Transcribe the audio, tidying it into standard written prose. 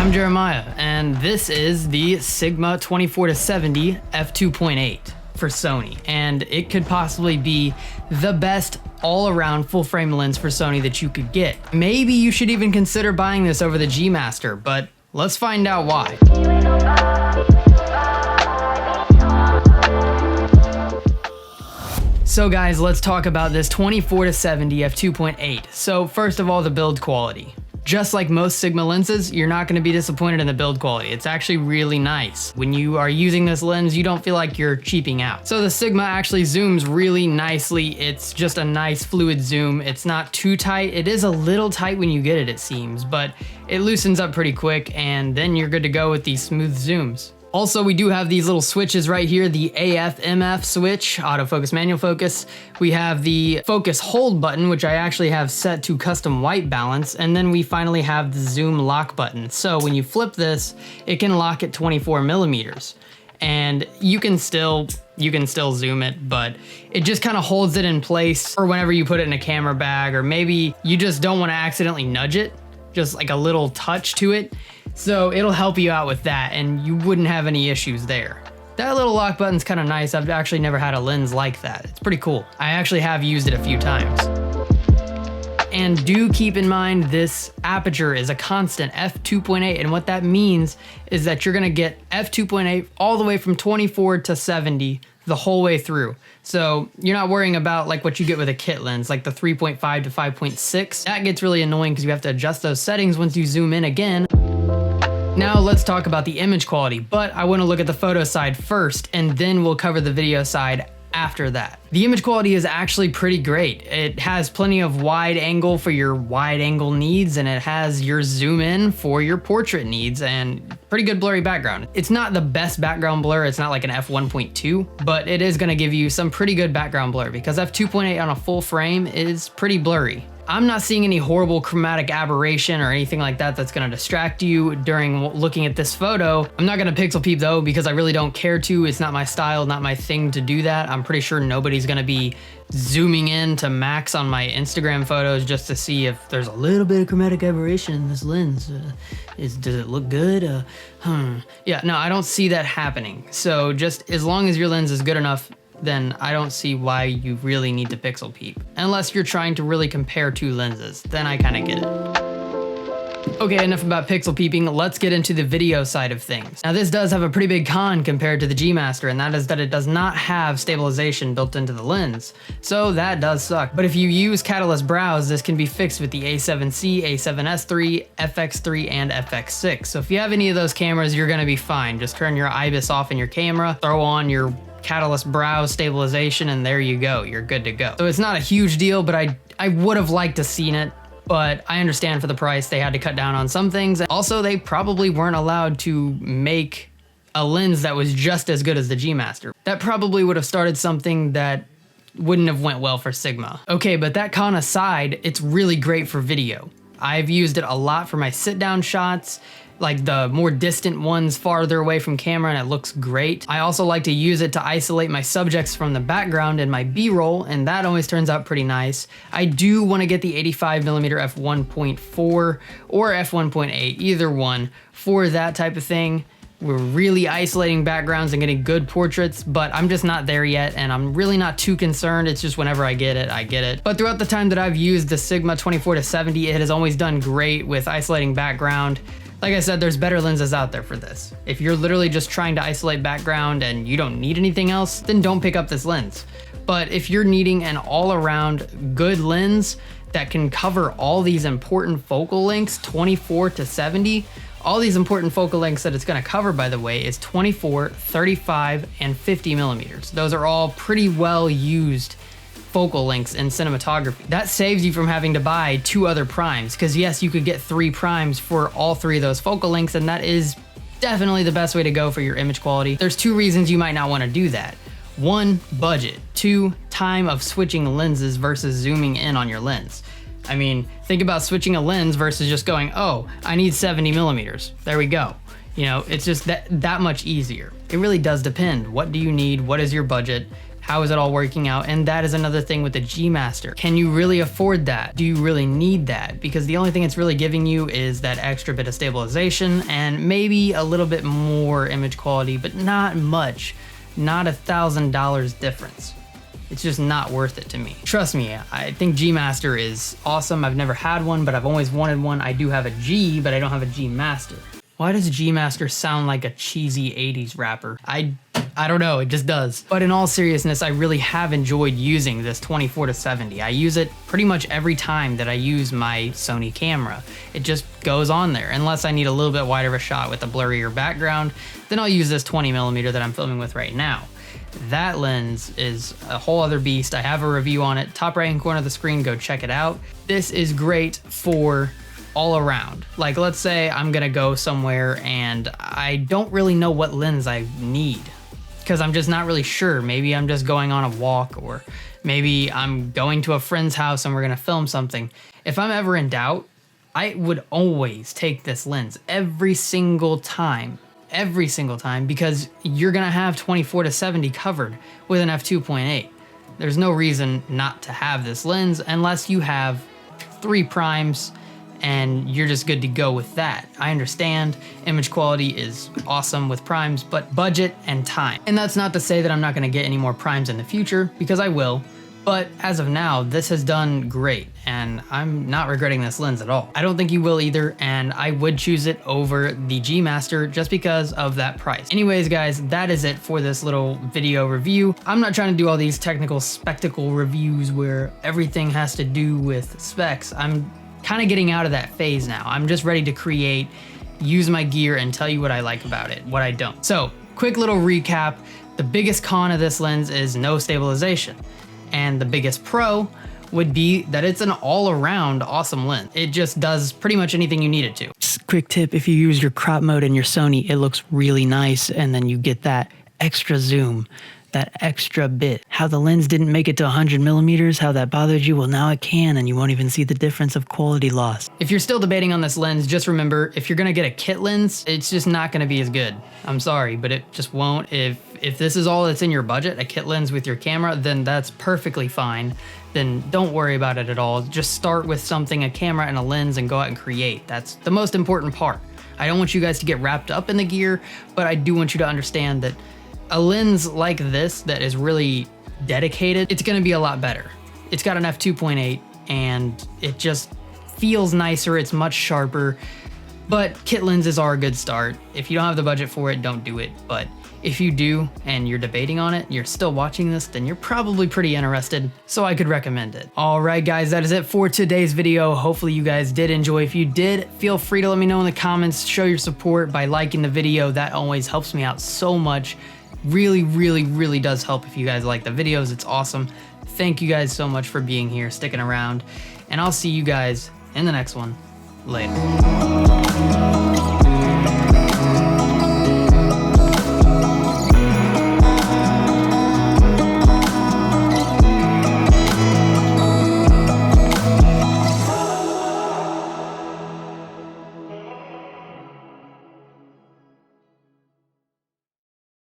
I'm Jeremiah, and this is the Sigma 24-70 f2.8 for Sony, and it could possibly be the best all-around full-frame lens for Sony that you could get. Maybe you should even consider buying this over the G Master, but let's find out why. So guys, let's talk about this 24-70 f2.8. So first of all, the build quality. Just like most Sigma lenses, you're not going to be disappointed in the build quality. It's actually really nice. When you are using this lens, you don't feel like you're cheaping out. So the Sigma actually zooms really nicely. It's just a nice fluid zoom. It's not too tight. It is a little tight when you get it, it seems, but it loosens up pretty quick, and then you're good to go with these smooth zooms. Also, we do have these little switches right here, the AF/MF switch, autofocus, manual focus. We have the focus hold button, which I actually have set to custom white balance. And then we finally have the zoom lock button. So when you flip this, it can lock at 24 millimeters. And you can still zoom it, but it just kind of holds it in place for whenever you put it in a camera bag, or maybe you just don't want to accidentally nudge it, just like a little touch to it. So it'll help you out with that, and you wouldn't have any issues there. That little lock button's kind of nice. I've actually never had a lens like that. It's pretty cool. I actually have used it a few times. And do keep in mind this aperture is a constant f2.8, and what that means is that you're gonna get f2.8 all the way from 24 to 70 the whole way through. So you're not worrying about like what you get with a kit lens, like the 3.5 to 5.6. That gets really annoying because you have to adjust those settings once you zoom in again. Now let's talk about the image quality, but I want to look at the photo side first, and then we'll cover the video side after that. The image quality is actually pretty great. It has plenty of wide angle for your wide angle needs, and it has your zoom in for your portrait needs, and pretty good blurry background. It's not the best background blur, it's not like an f1.2, but it is gonna give you some pretty good background blur because f2.8 on a full frame is pretty blurry. I'm not seeing any horrible chromatic aberration or anything like that that's gonna distract you during looking at this photo. I'm not gonna pixel peep though, because I really don't care to. It's not my style, not my thing to do that. I'm pretty sure nobody's gonna be zooming in to max on my Instagram photos just to see if there's a little bit of chromatic aberration in this lens. Does it look good? Yeah, no, I don't see that happening. So just as long as your lens is good enough, then I don't see why you really need to pixel peep. Unless you're trying to really compare two lenses, then I kind of get it. Okay, enough about pixel peeping, let's get into the video side of things. Now this does have a pretty big con compared to the G Master, and that is that it does not have stabilization built into the lens. So that does suck. But if you use Catalyst Browse, this can be fixed with the A7C, A7S III, FX3, and FX6. So if you have any of those cameras, you're gonna be fine. Just turn your IBIS off in your camera, throw on your Catalyst Browse stabilization, and there you go, you're good to go. So it's not a huge deal, but I would have liked to seen it, but I understand for the price they had to cut down on some things. Also, they probably weren't allowed to make a lens that was just as good as the G Master. That probably would have started something that wouldn't have went well for Sigma. Okay, but that con aside, it's really great for video. I've used it a lot for my sit-down shots, like the more distant ones farther away from camera, and it looks great. I also like to use it to isolate my subjects from the background in my B-roll, and that always turns out pretty nice. I do want to get the 85mm f1.4 or f1.8, either one, for that type of thing. We're really isolating backgrounds and getting good portraits, but I'm just not there yet, and I'm really not too concerned. It's just whenever I get it, I get it. But throughout the time that I've used the Sigma 24-70, it has always done great with isolating background. Like I said, there's better lenses out there for this. If you're literally just trying to isolate background and you don't need anything else, then don't pick up this lens. But if you're needing an all-around good lens that can cover all these important focal lengths, 24-70, all these important focal lengths that it's gonna cover, by the way, is 24, 35, and 50 millimeters. Those are all pretty well used focal lengths in cinematography. That saves you from having to buy 2 other primes, because yes, you could get 3 primes for all 3 of those focal lengths, and that is definitely the best way to go for your image quality. There's 2 reasons you might not want to do that. 1, budget. 2, time of switching lenses versus zooming in on your lens. I mean, think about switching a lens versus just going, oh, I need 70 millimeters. There we go. You know, it's just that much easier. It really does depend. What do you need? What is your budget? How is it all working out? And that is another thing with the G Master. Can you really afford that? Do you really need that? Because the only thing it's really giving you is that extra bit of stabilization and maybe a little bit more image quality, but not much, not $1,000 difference. It's just not worth it to me. Trust me, I think G Master is awesome. I've never had one, but I've always wanted one. I do have a G, but I don't have a G Master. Why does G Master sound like a cheesy 80s rapper? I don't know, it just does. But in all seriousness, I really have enjoyed using this 24-70. I use it pretty much every time that I use my Sony camera. It just goes on there. Unless I need a little bit wider of a shot with a blurrier background, then I'll use this 20mm that I'm filming with right now. That lens is a whole other beast. I have a review on it. Top right hand corner of the screen, go check it out. This is great for all around. Like, let's say I'm gonna go somewhere and I don't really know what lens I need, because I'm just not really sure. Maybe I'm just going on a walk, or maybe I'm going to a friend's house and we're gonna film something. If I'm ever in doubt, I would always take this lens every single time, because you're gonna have 24-70 covered with an f2.8. There's no reason not to have this lens unless you have 3 primes and you're just good to go with that. I understand image quality is awesome with primes, but budget and time. And that's not to say that I'm not gonna get any more primes in the future, because I will. But as of now, this has done great, and I'm not regretting this lens at all. I don't think you will either, and I would choose it over the G Master just because of that price. Anyways, guys, that is it for this little video review. I'm not trying to do all these technical spectacle reviews where everything has to do with specs. I'm kind of getting out of that phase now. I'm just ready to create, use my gear, and tell you what I like about it, what I don't. So, quick little recap. The biggest con of this lens is no stabilization. And the biggest pro would be that it's an all-around awesome lens. It just does pretty much anything you need it to. Just quick tip, if you use your crop mode in your Sony, it looks really nice, and then you get that extra zoom, that extra bit. How the lens didn't make it to 100mm, how that bothered you, well now it can, and you won't even see the difference of quality loss. If you're still debating on this lens, just remember, if you're gonna get a kit lens, it's just not gonna be as good. I'm sorry, but it just won't. If this is all that's in your budget, a kit lens with your camera, then that's perfectly fine. Then don't worry about it at all. Just start with something, a camera and a lens, and go out and create. That's the most important part. I don't want you guys to get wrapped up in the gear, but I do want you to understand that a lens like this that is really dedicated, it's gonna be a lot better. It's got an f2.8 and it just feels nicer, it's much sharper, but kit lenses are a good start. If you don't have the budget for it, don't do it. But if you do and you're debating on it, you're still watching this, then you're probably pretty interested, so I could recommend it. All right, guys, that is it for today's video. Hopefully you guys did enjoy. If you did, feel free to let me know in the comments, show your support by liking the video. That always helps me out so much. Really, really, really does help if you guys like the videos. It's awesome. Thank you guys so much for being here, sticking around, and I'll see you guys in the next one. Later.